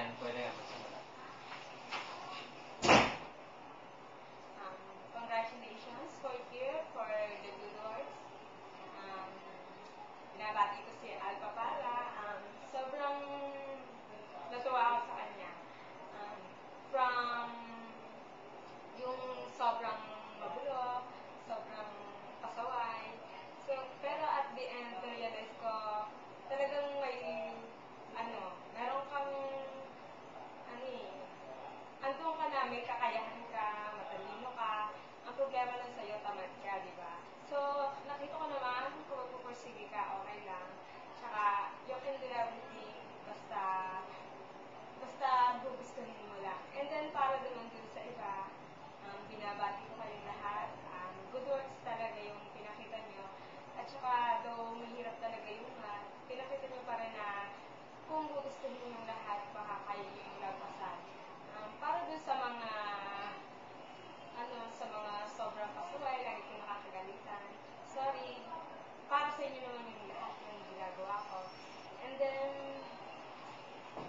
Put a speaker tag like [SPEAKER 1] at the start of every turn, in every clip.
[SPEAKER 1] Ayan, pwede ka magsimula.
[SPEAKER 2] Congratulations for here for the good works. Binabati ko si Alpha Para. Sobrang natuwa ako sa kanya. From yung sobrang mabulo, sobrang pasaway. Pero at the end, na-realize ko, talagang meron kang, andun ka na, may kakayahan ka, matalino ka. Ang problema lang sa'yo, tamad ka, di ba? So, nakita ko naman, kung magpupursige ka, okay lang. Tsaka, you can do everything, basta gugustuhin mo lang. And then, para naman dun sa iba, binabati ko kayong lahat. Good works talaga yung pinakita nyo. At saka, though mahirap talaga yung math, pinakita nyo pa rin na kung gugustuhin yung lahat, baka kayo yung lagpasan. Para dun sa mga sobrang pasaway, lagi ko nakakagalitan. Sorry, para sa inyo naman yung lahat ng ginagawa ko. And then,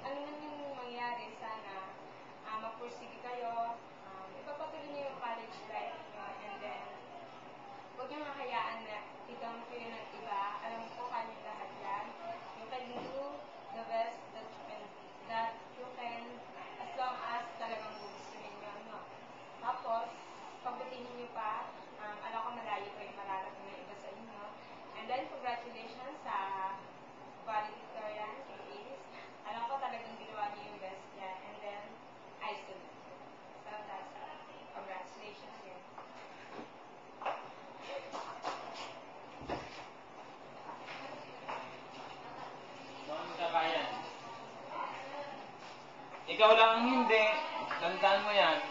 [SPEAKER 2] ano man yung mangyari, sana magpursige kayo, ipapatuloy niyo yung college life nyo, and then, huwag niyo mahayaan na idam kayo ng iba. Alam ko kanyang lahat yan. You can do the best that you can, as long as talagang gugustuhin nyo, no? Tapos, pagbutihin nyo pa, alam ko malayo pa yung mararating na iba sa inyo. And then, congratulations sa valedictorian, kay Ace. Alam ko talagang ginawa niyo yung best niya. And then, I salute you. So, that's all. Congratulations again.
[SPEAKER 1] Mga kabayan. Ikaw lang ang hindi. Tandaan mo yan.